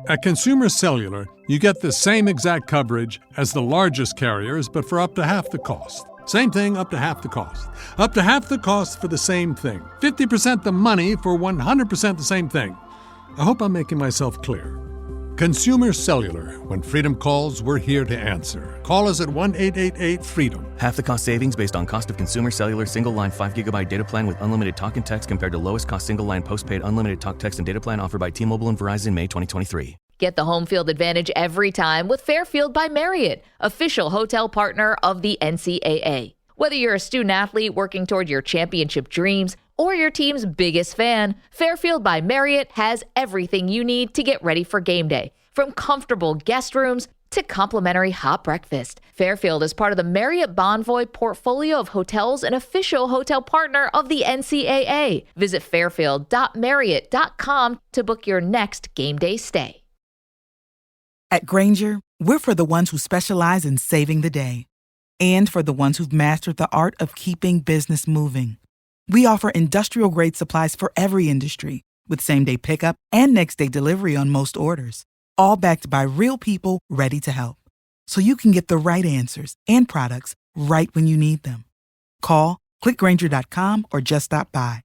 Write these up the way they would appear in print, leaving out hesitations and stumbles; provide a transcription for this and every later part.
At Consumer Cellular, you get the same exact coverage as the largest carriers, but for up to half the cost. Same thing, up to half the cost. Up to half the cost for the same thing. 50% the money for 100% the same thing. I hope I'm making myself clear. Consumer Cellular. When freedom calls, we're here to answer. Call us at 1-888-FREEDOM. Half the cost savings based on cost of Consumer Cellular single-line 5GB data plan with unlimited talk and text compared to lowest cost single-line postpaid unlimited talk, text, and data plan offered by T-Mobile and Verizon May 2023. Get the home field advantage every time with Fairfield by Marriott, official hotel partner of the NCAA. Whether you're a student athlete working toward your championship dreams or your team's biggest fan, Fairfield by Marriott has everything you need to get ready for game day. From comfortable guest rooms to complimentary hot breakfast, Fairfield is part of the Marriott Bonvoy portfolio of hotels and official hotel partner of the NCAA. Visit fairfield.marriott.com to book your next game day stay. At Grainger, we're for the ones who specialize in saving the day and for the ones who've mastered the art of keeping business moving. We offer industrial-grade supplies for every industry with same-day pickup and next-day delivery on most orders, all backed by real people ready to help. So you can get the right answers and products right when you need them. Call, click Grainger.com, or just stop by.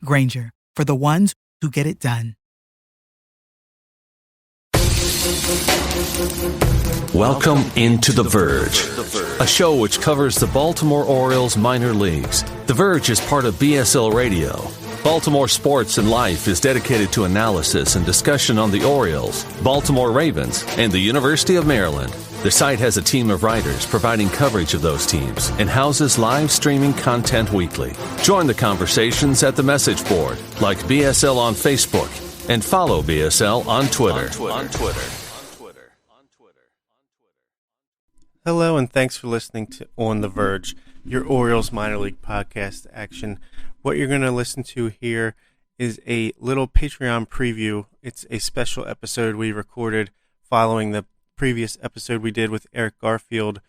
Grainger, for the ones who get it done. Welcome into The Verge, a show which covers the Baltimore Orioles minor leagues. The Verge is part of BSL Radio. Baltimore Sports and Life is dedicated to analysis and discussion on the Orioles, Baltimore Ravens, and the University of Maryland. The site has a team of writers providing coverage of those teams and houses live streaming content weekly. Join the conversations at the message board, like BSL on Facebook, and follow BSL on Twitter. Hello, and thanks for listening to On the Verge, your Orioles minor league podcast action. What you're going to listen to here is a little Patreon preview. It's a special episode we recorded following the previous episode we did with Eric Garfield,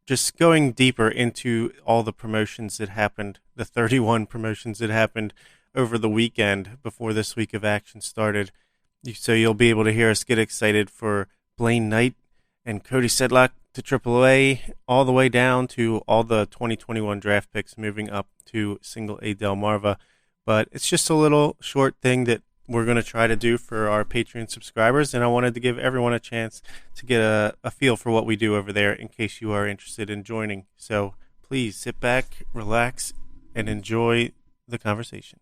just going deeper into all the promotions that happened, the 31 promotions that happened over the weekend before this week of action started. So you'll be able to hear us get excited for Blaine Knight and Cody Sedlock to AAA, all the way down to all the 2021 draft picks moving up to single A Delmarva. But it's just a little short thing that we're going to try to do for our Patreon subscribers, and I wanted to give everyone a chance to get a feel for what we do over there in case you are interested in joining. So please sit back, relax, and enjoy the conversation.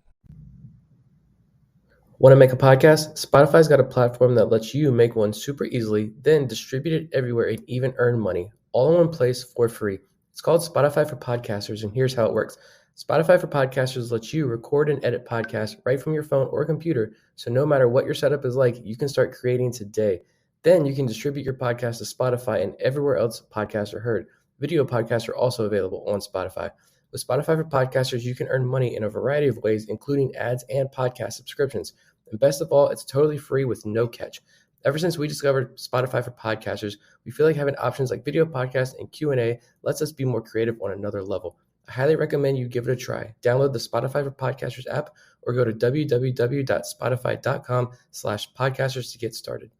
Want to make a podcast? Spotify's got a platform that lets you make one super easily, then distribute it everywhere and even earn money, all in one place for free. It's called Spotify for Podcasters, and here's how it works. Spotify for Podcasters lets you record and edit podcasts right from your phone or computer, so no matter what your setup is like, you can start creating today. Then you can distribute your podcast to Spotify and everywhere else podcasts are heard. Video podcasts are also available on Spotify. With Spotify for Podcasters, you can earn money in a variety of ways, including ads and podcast subscriptions. And best of all, it's totally free with no catch. Ever since we discovered Spotify for Podcasters, we feel like having options like video podcasts and Q&A lets us be more creative on another level. I highly recommend you give it a try. Download the Spotify for Podcasters app or go to www.spotify.com/podcasters to get started.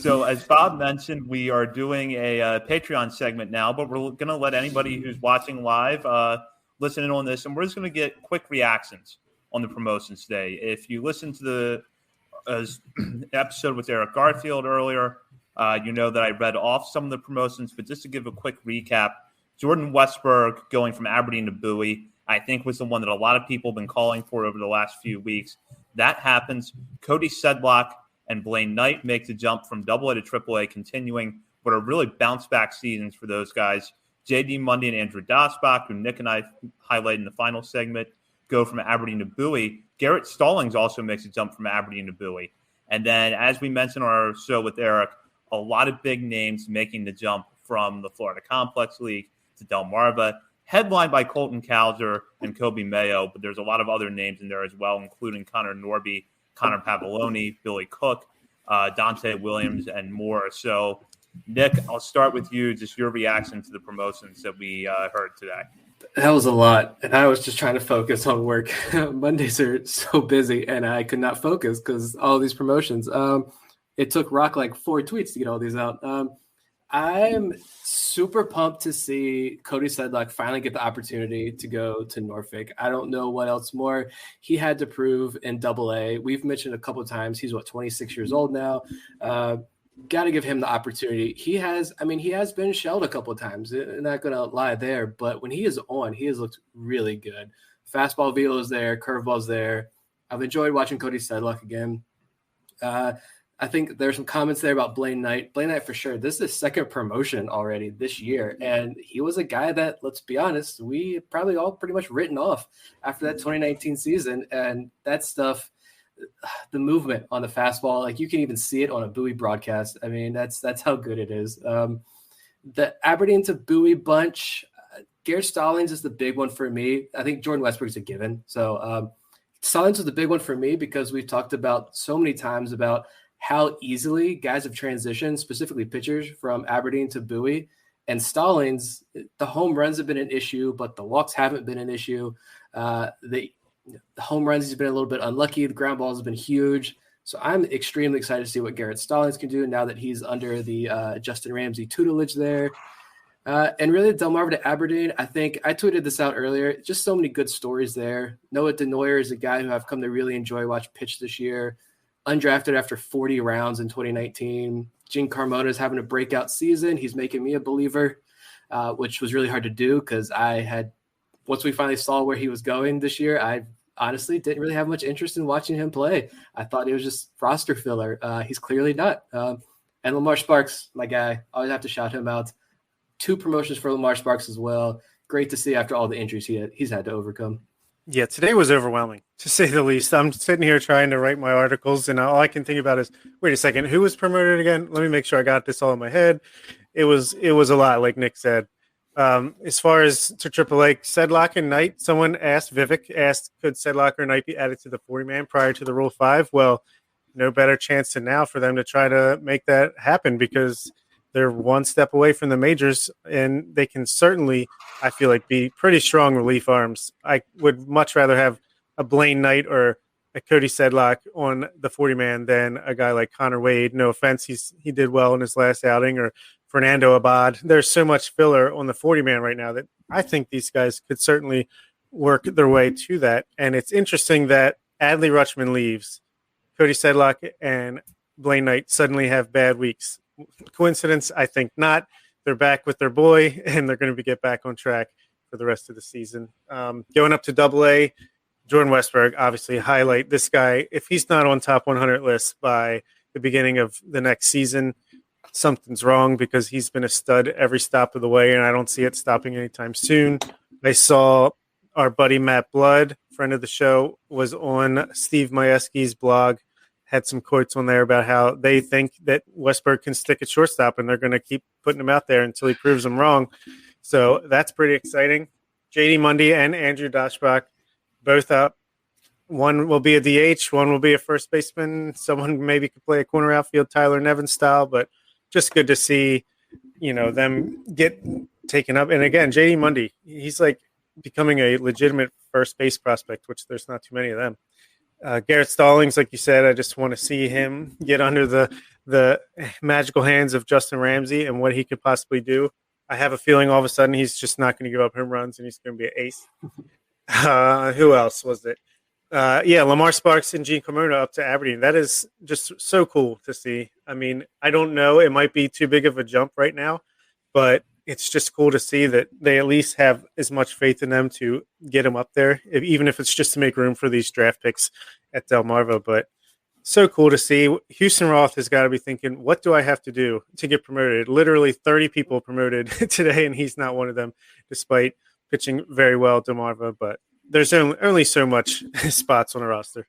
So as Bob mentioned, we are doing a Patreon segment now, but we're going to let anybody who's watching live listen in on this, and we're just going to get quick reactions on the promotions today. If you listen to the episode with Eric Garfield earlier, you know that I read off some of the promotions, but just to give a quick recap, Jordan Westburg going from Aberdeen to Bowie, I think was the one that a lot of people have been calling for over the last few weeks. That happens. Cody Sedlock and Blaine Knight make the jump from AA to AAA, continuing what are really bounce-back seasons for those guys. J.D. Mundy and Andrew Dasbach, who Nick and I highlighted in the final segment, go from Aberdeen to Bowie. Garrett Stallings also makes a jump from Aberdeen to Bowie. And then, as we mentioned on our show with Eric, a lot of big names making the jump from the Florida Complex League to Delmarva, headlined by Colton Cowser and Kobe Mayo, but there's a lot of other names in there as well, including Connor Norby, Connor Pavoloni, Billy Cook, Dante Williams, and more. So, Nick, I'll start with you, just your reaction to the promotions that we heard today. That was a lot, and I was just trying to focus on work. Mondays are so busy, and I could not focus because all these promotions. It took Rock like 4 tweets to get all these out. I'm super pumped to see Cody Sedlock finally get the opportunity to go to Norfolk. I don't know what else more he had to prove in AA. We've mentioned a couple of times he's 26 years old now. Got to give him the opportunity. He has been shelled a couple of times. I'm not going to lie there, but when he is on, he has looked really good. Fastball velo is there, curveball's there. I've enjoyed watching Cody Sedlock again. I think there's some comments there about Blaine Knight. Blaine Knight for sure. This is his second promotion already this year. And he was a guy that, let's be honest, we probably all pretty much written off after that 2019 season. And that stuff, the movement on the fastball, like you can even see it on a Bowie broadcast. I mean, that's how good it is. The Aberdeen to Bowie bunch, Garrett Stallings is the big one for me. I think Jordan Westburg is a given. So Stallings was the big one for me because we've talked about so many times about how easily guys have transitioned, specifically pitchers from Aberdeen to Bowie. And Stallings, the home runs have been an issue, but the walks haven't been an issue. The home runs, he's been a little bit unlucky. The ground balls have been huge. So I'm extremely excited to see what Garrett Stallings can do now that he's under the Justin Ramsey tutelage there. And really, Delmarva to Aberdeen, I think I tweeted this out earlier. Just so many good stories there. Noah Denoyer is a guy who I've come to really enjoy watch pitch this year. Undrafted after 40 rounds in 2019. Gene Carmona is having a breakout season. He's making me a believer, which was really hard to do because once we finally saw where he was going this year, I honestly didn't really have much interest in watching him play. I thought he was just roster filler. He's clearly not. And Lamar Sparks, my guy, always have to shout him out. 2 promotions for Lamar Sparks as well. Great to see after all the injuries he's had to overcome. Yeah, today was overwhelming, to say the least. I'm sitting here trying to write my articles, and all I can think about is, wait a second, who was promoted again? Let me make sure I got this all in my head. It was a lot, like Nick said. As far as to AAA, Sedlock and Knight, someone Vivek asked, could Sedlock or Knight be added to the 40-man prior to the Rule 5? Well, no better chance than now for them to try to make that happen because they're one step away from the majors, and they can certainly, I feel like, be pretty strong relief arms. I would much rather have a Blaine Knight or a Cody Sedlock on the 40-man than a guy like Connor Wade. No offense, he did well in his last outing, or Fernando Abad. There's so much filler on the 40-man right now that I think these guys could certainly work their way to that. And it's interesting that Adley Rutschman leaves. Cody Sedlock and Blaine Knight suddenly have bad weeks. Coincidence? I think not. They're back with their boy, and they're going to get back on track for the rest of the season. Going up to AA, Jordan Westburg, obviously a highlight. This guy, if he's not on top 100 lists by the beginning of the next season, something's wrong because he's been a stud every stop of the way, and I don't see it stopping anytime soon. I saw our buddy Matt Blood, friend of the show, was on Steve Majewski's blog, had some quotes on there about how they think that Westburg can stick at shortstop, and they're going to keep putting him out there until he proves them wrong. So that's pretty exciting. JD Mundy and Andrew Doshbach both up. One will be a DH, one will be a first baseman. Someone maybe could play a corner outfield, Tyler Nevin style, but just good to see, them get taken up. And again, JD Mundy, he's like becoming a legitimate first base prospect, which there's not too many of them. Garrett Stallings, like you said, I just want to see him get under the magical hands of Justin Ramsey and what he could possibly do. I have a feeling all of a sudden he's just not going to give up home runs and he's going to be an ace. Who else was it? Lamar Sparks and Gene Carmona up to Aberdeen. That is just so cool to see. I mean, I don't know. It might be too big of a jump right now, but it's just cool to see that they at least have as much faith in them to get them up there, even if it's just to make room for these draft picks at Delmarva. But so cool to see. Houston Roth has got to be thinking, what do I have to do to get promoted? Literally 30 people promoted today, and he's not one of them, despite pitching very well at Delmarva. But there's only so much spots on the roster.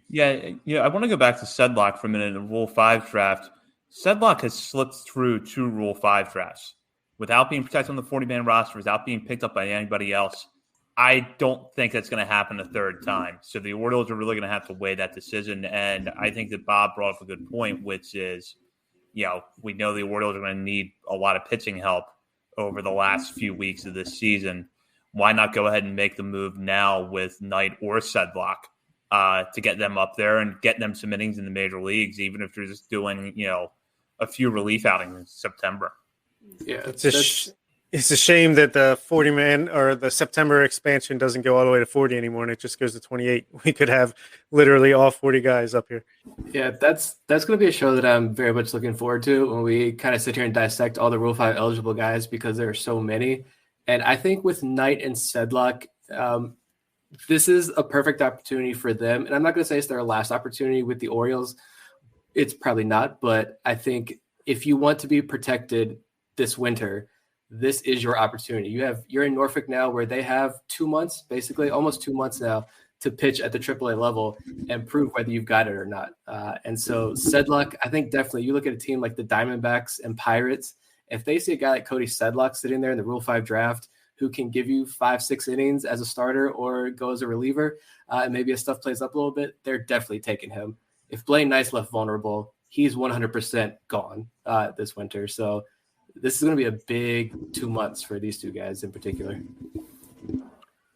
Yeah, I want to go back to Sedlock for a minute in the Rule 5 draft. Sedlock has slipped through 2 Rule 5 drafts without being protected on the 40-man roster, without being picked up by anybody else. I don't think that's going to happen a third time. So the Orioles are really going to have to weigh that decision. And I think that Bob brought up a good point, which is, we know the Orioles are going to need a lot of pitching help over the last few weeks of this season. Why not go ahead and make the move now with Knight or Sedlock to get them up there and get them some innings in the major leagues, even if you're just doing, a few relief outings in September. Yeah, it's a shame that the 40-man or the September expansion doesn't go all the way to 40 anymore, and it just goes to 28. We could have literally all 40 guys up here. Yeah, that's going to be a show that I'm very much looking forward to when we kind of sit here and dissect all the Rule 5 eligible guys, because there are so many. And I think with Knight and Sedlock, this is a perfect opportunity for them. And I'm not going to say it's their last opportunity with the Orioles. It's probably not, but I think if you want to be protected this winter, this is your opportunity. You're in Norfolk now, where they have 2 months, basically almost 2 months now, to pitch at the AAA level and prove whether you've got it or not. And so Sedlock, I think definitely you look at a team like the Diamondbacks and Pirates, if they see a guy like Cody Sedlock sitting there in the Rule 5 draft who can give you 5-6 innings as a starter or go as a reliever, and maybe his stuff plays up a little bit, they're definitely taking him. If Blaine Knight's left vulnerable, he's 100% gone this winter. So this is going to be a big 2 months for these two guys in particular.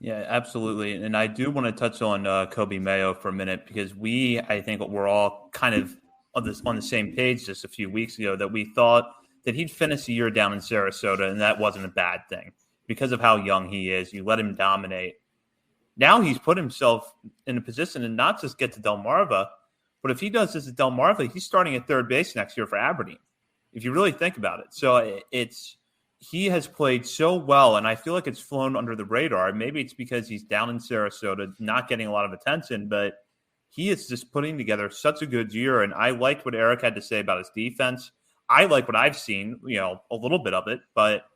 Yeah, absolutely. And I do want to touch on Kobe Mayo for a minute, because I think we're all kind of on the same page just a few weeks ago that we thought that he'd finish the year down in Sarasota, and that wasn't a bad thing because of how young he is. You let him dominate. Now he's put himself in a position to not just get to Delmarva, but if he does this at Delmarva, he's starting at third base next year for Aberdeen, if you really think about it. So he has played so well, and I feel like it's flown under the radar. Maybe it's because he's down in Sarasota, not getting a lot of attention, but he is just putting together such a good year. And I liked what Eric had to say about his defense. I like what I've seen, a little bit of it, but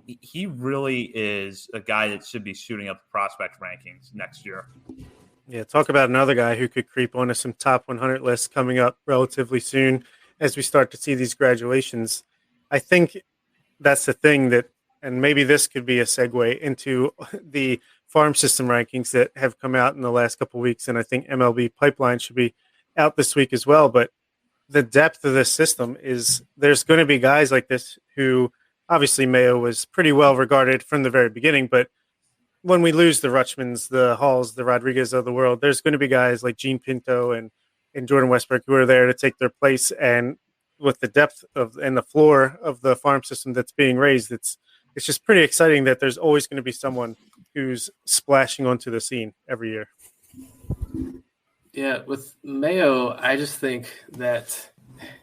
he really is a guy that should be shooting up the prospect rankings next year. Yeah, talk about another guy who could creep onto some top 100 lists coming up relatively soon as we start to see these graduations. I think that's the thing and maybe this could be a segue into the farm system rankings that have come out in the last couple of weeks. And I think MLB Pipeline should be out this week as well. But the depth of this system is there's going to be guys like this who obviously Mayo was pretty well regarded from the very beginning. But when we lose the Rutschmans, the Halls, the Rodriguez of the world, there's going to be guys like Gene Pinto and Jordan Westburg who are there to take their place. And with the depth and the floor of the farm system that's being raised, it's just pretty exciting that there's always going to be someone who's splashing onto the scene every year. Yeah, with Mayo, I just think that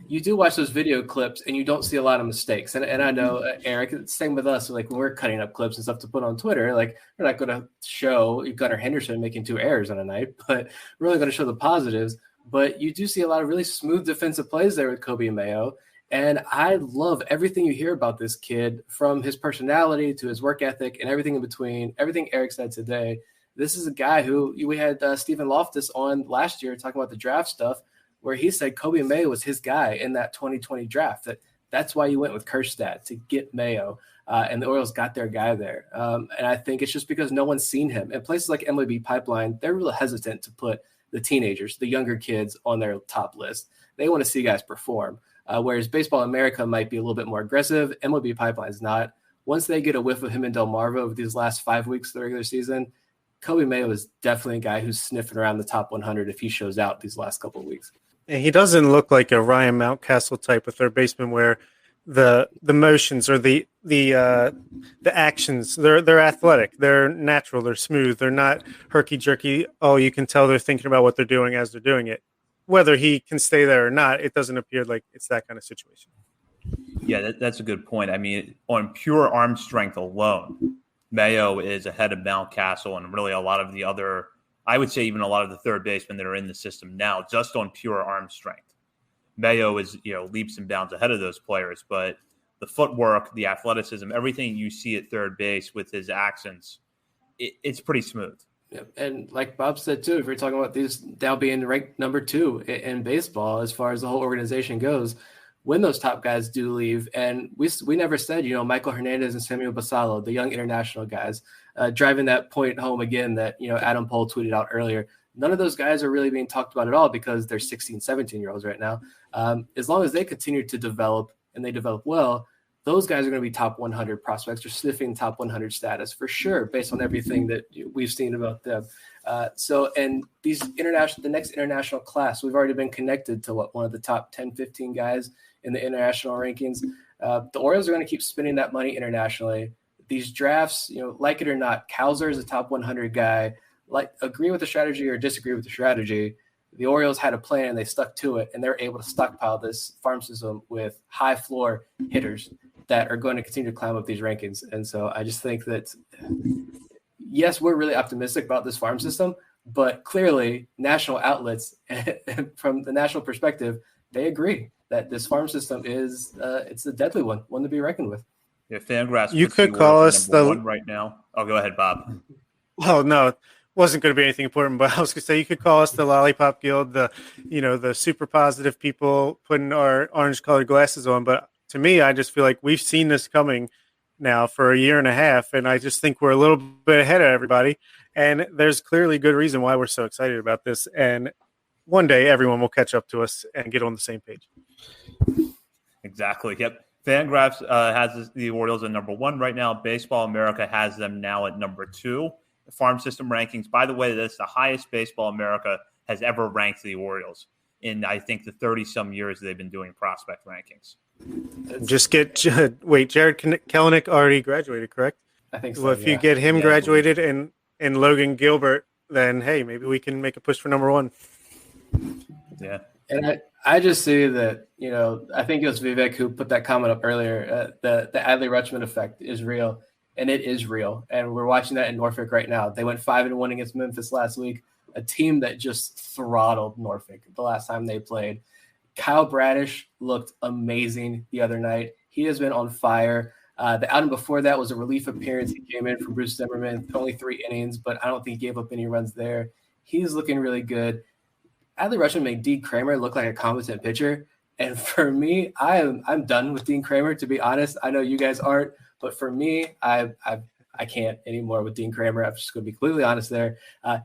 you do watch those video clips and you don't see a lot of mistakes. And I know, Eric, it's the same with us. Like when we're cutting up clips and stuff to put on Twitter, like we're not going to show Gunnar Henderson making 2 errors on a night, but we're really going to show the positives. But you do see a lot of really smooth defensive plays there with Kobe Mayo. And I love everything you hear about this kid, from his personality to his work ethic and everything in between, everything Eric said today. This is a guy who we had Stephen Loftus on last year talking about the draft stuff, where he said Kobe Mayo was his guy in that 2020 draft. That's why you went with Kerstad, to get Mayo. And the Orioles got their guy there. And I think it's just because no one's seen him. And places like MLB Pipeline, they're really hesitant to put the teenagers, the younger kids, on their top list. They want to see guys perform. Whereas Baseball America might be a little bit more aggressive. MLB Pipeline is not. Once they get a whiff of him in Delmarva over these last 5 weeks of the regular season, Kobe Mayo is definitely a guy who's sniffing around the top 100 if he shows out these last couple of weeks. And he doesn't look like a Ryan Mountcastle type of third baseman where the motions or the actions, they're athletic, they're natural, they're smooth, they're not herky jerky. Oh, you can tell they're thinking about what they're doing as they're doing it. Whether he can stay there or not, it doesn't appear like it's that kind of situation. Yeah, that's a good point. I mean, on pure arm strength alone, Mayo is ahead of Mountcastle and really a lot of the other, I would say even a lot of the third basemen that are in the system now, just on pure arm strength. Mayo is, leaps and bounds ahead of those players, but the footwork, the athleticism, everything you see at third base with his actions, it's pretty smooth. Yeah. And like Bob said, too, if you're talking about these now being ranked number 2 in baseball, as far as the whole organization goes, when those top guys do leave, and we never said, Michael Hernandez and Samuel Basalo, the young international guys, driving that point home again that, Adam Pohl tweeted out earlier. None of those guys are really being talked about at all because they're 16, 17-year-olds right now. As long as they continue to develop and they develop well, those guys are going to be top 100 prospects or sniffing top 100 status for sure, based on everything that we've seen about them. And the next international class, we've already been connected to one of the top 10, 15 guys in the international rankings. The Orioles are going to keep spending that money internationally. These drafts, like it or not, Cowser is a top 100 guy. Like, agree with the strategy or disagree with the strategy, the Orioles had a plan and they stuck to it, and they're able to stockpile this farm system with high floor hitters that are going to continue to climb up these rankings. And so I just think that, yes, we're really optimistic about this farm system, but clearly national outlets from the national perspective, they agree that this farm system is it's a deadly one to be reckoned with. Yeah, Fangraphs. You could call us the one right now. Oh, go ahead, Bob. Well, no, it wasn't going to be anything important, but I was going to say you could call us the Lollipop Guild, the super positive people putting our orange-colored glasses on. But to me, I just feel like we've seen this coming now for a year and a half, and I just think we're a little bit ahead of everybody. And there's clearly good reason why we're so excited about this. And one day, everyone will catch up to us and get on the same page. Exactly. Yep. Fangraphs has the Orioles at number 1 right now. Baseball America has them now at number 2. Farm system rankings, by the way, that's the highest Baseball America has ever ranked the Orioles in, I think, the 30-some years they've been doing prospect rankings. Jared Kelenic already graduated, correct? I think so. Well, if you get him graduated and Logan Gilbert, then, hey, maybe we can make a push for number 1. Yeah. And I just see that, I think it was Vivek who put that comment up earlier. The Adley Rutschman effect is real, and it is real. And we're watching that in Norfolk right now. They went 5-1 against Memphis last week, a team that just throttled Norfolk the last time they played. Kyle Bradish looked amazing the other night. He has been on fire. The outing before that was a relief appearance. He came in from Bruce Zimmerman, only 3 innings, but I don't think he gave up any runs there. He's looking really good. Adley Rutschman made Dean Kramer look like a competent pitcher. And for me, I'm done with Dean Kramer, to be honest. I know you guys aren't, but for me, I can't anymore with Dean Kramer. I'm just going to be completely honest there.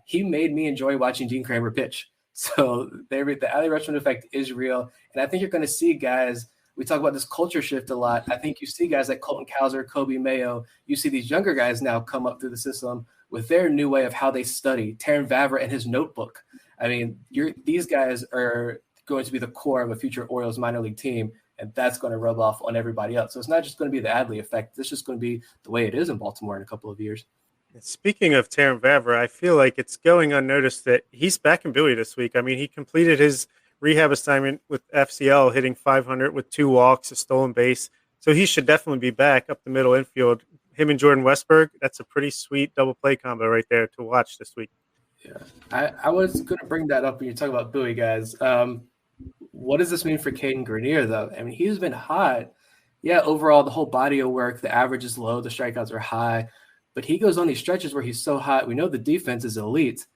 He made me enjoy watching Dean Kramer pitch. So the Adley Rutschman effect is real. And I think you're going to see guys, we talk about this culture shift a lot. I think you see guys like Colton Cowser, Kobe Mayo. You see these younger guys now come up through the system with their new way of how they study. Taryn Vavra and his notebook. I mean, these guys are going to be the core of a future Orioles minor league team, and that's going to rub off on everybody else. So it's not just going to be the Adley effect. It's just going to be the way it is in Baltimore in a couple of years. Speaking of Taryn Vavra, I feel like it's going unnoticed that he's back in Bowie this week. I mean, he completed his rehab assignment with FCL, hitting .500 with 2 walks, a stolen base. So he should definitely be back up the middle infield. Him and Jordan Westburg, that's a pretty sweet double play combo right there to watch this week. Yeah, I was going to bring that up when you talk about Bowie, guys. What does this mean for Caden Grenier, though? I mean, he's been hot. Yeah, overall, the whole body of work, the average is low, the strikeouts are high. But he goes on these stretches where he's so hot. We know the defense is elite.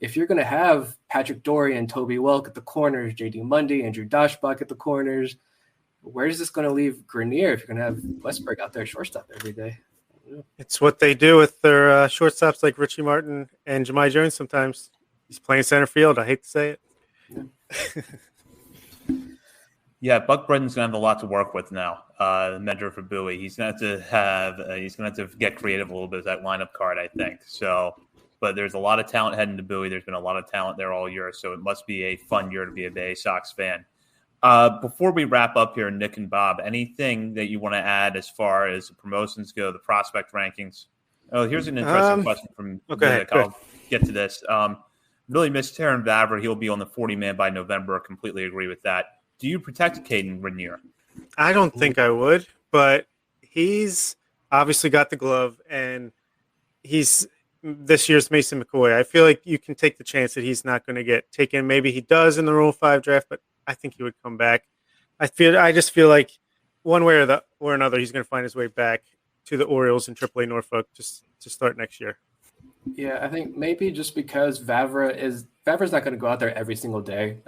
If you're going to have Patrick Dory and Toby Welk at the corners, J.D. Mundy, Andrew Doshbach at the corners, where is this going to leave Grenier if you're going to have Westburg out there shortstop every day? It's what they do with their shortstops like Richie Martin and Jahmai Jones sometimes. He's playing center field. I hate to say it. Yeah, Buck Brendan's going to have a lot to work with now. The mentor for Bowie. He's going to have to get creative a little bit with that lineup card, I think. So, but there's a lot of talent heading to Bowie. There's been a lot of talent there all year, so it must be a fun year to be a Bay Sox fan. Before we wrap up here, Nick and Bob, anything that you want to add as far as the promotions go, the prospect rankings? Oh, here's an interesting question from Nick. I'll get to this. Really miss Taryn Vavra. He'll be on the 40-man by November. Completely agree with that. Do you protect Caden Grenier? I don't think I would, but he's obviously got the glove, and he's this year's Mason McCoy. I feel like you can take the chance that he's not going to get taken. Maybe he does in the Rule 5 draft, but I think he would come back. I just feel like one way or another, he's going to find his way back to the Orioles in AAA Norfolk just to start next year. Yeah, I think maybe just because Vavra's not going to go out there every single day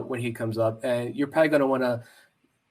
when he comes up, and you're probably going to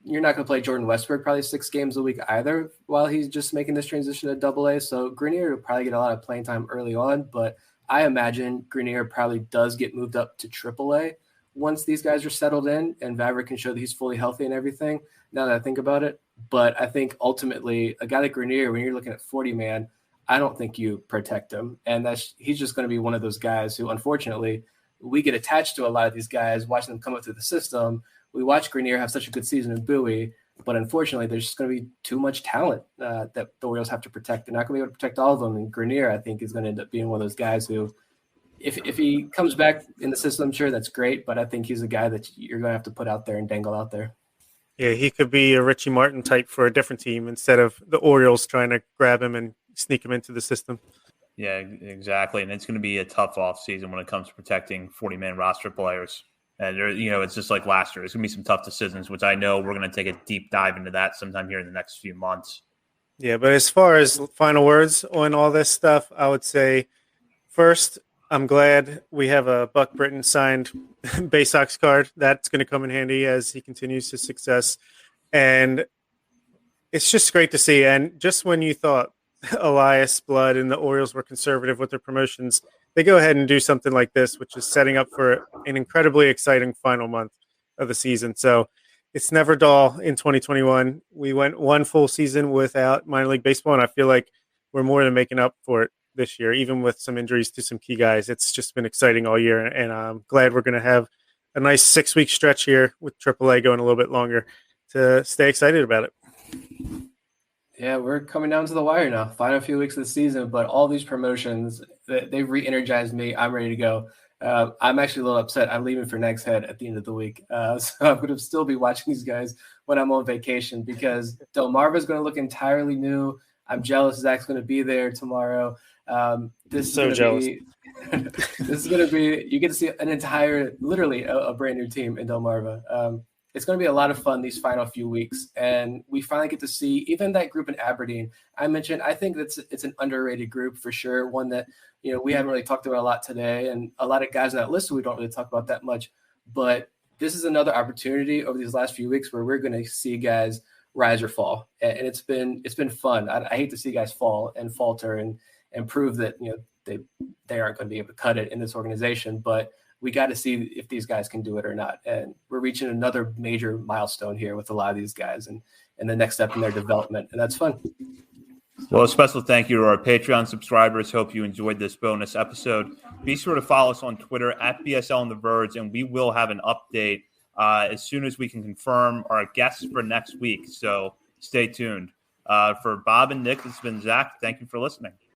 you're not going to play Jordan Westburg probably 6 games a week either while he's just making this transition to AA. So Grenier will probably get a lot of playing time early on, but I imagine Grenier probably does get moved up to AAA once these guys are settled in and Vavra can show that he's fully healthy and everything, now that I think about it. But I think ultimately a guy like Grenier, when you're looking at 40-man, I don't think you protect him. And he's just going to be one of those guys who, unfortunately, we get attached to a lot of these guys, watching them come up through the system. We watch Grenier have such a good season in Bowie, but unfortunately, there's just going to be too much talent that the Orioles have to protect. They're not going to be able to protect all of them. And Grenier, I think, is going to end up being one of those guys who, if he comes back in the system, sure, that's great. But I think he's a guy that you're going to have to put out there and dangle out there. Yeah, he could be a Richie Martin type for a different team instead of the Orioles trying to grab him and sneak him into the system. Yeah, exactly. And it's going to be a tough offseason when it comes to protecting 40-man roster players. And, it's just like last year. There's going to be some tough decisions, which I know we're going to take a deep dive into that sometime here in the next few months. Yeah, but as far as final words on all this stuff, I would say, first, I'm glad we have a Buck Britton signed Bay Sox card. That's going to come in handy as he continues his success. And it's just great to see. And just when you thought Elias, Blood, and the Orioles were conservative with their promotions, they go ahead and do something like this, which is setting up for an incredibly exciting final month of the season. So it's never dull in 2021. We went one full season without minor league baseball, and I feel like we're more than making up for it this year, even with some injuries to some key guys. It's just been exciting all year, and I'm glad we're going to have a nice 6-week stretch here with AAA going a little bit longer to stay excited about it. Yeah, we're coming down to the wire now. Final few weeks of the season, but all these promotions, they've re-energized me. I'm ready to go. I'm actually a little upset. I'm leaving for Next Head at the end of the week. So I'm going to still be watching these guys when I'm on vacation because Delmarva is going to look entirely new. I'm jealous Zach's going to be there tomorrow. This is going to be, you get to see an entire, literally a brand new team in Delmarva. It's going to be a lot of fun these final few weeks. And we finally get to see even that group in Aberdeen. I mentioned, I think it's an underrated group for sure. One that, we haven't really talked about a lot today. And a lot of guys on that list we don't really talk about that much. But this is another opportunity over these last few weeks where we're going to see guys rise or fall. And it's been fun. I hate to see guys fall and falter and prove that, they aren't going to be able to cut it in this organization. But we got to see if these guys can do it or not. And we're reaching another major milestone here with a lot of these guys and the next step in their development. And that's fun. Well, a special thank you to our Patreon subscribers. Hope you enjoyed this bonus episode. Be sure to follow us on Twitter at BSL on the Verge, and we will have an update as soon as we can confirm our guests for next week. So stay tuned. For Bob and Nick, it's been Zach. Thank you for listening.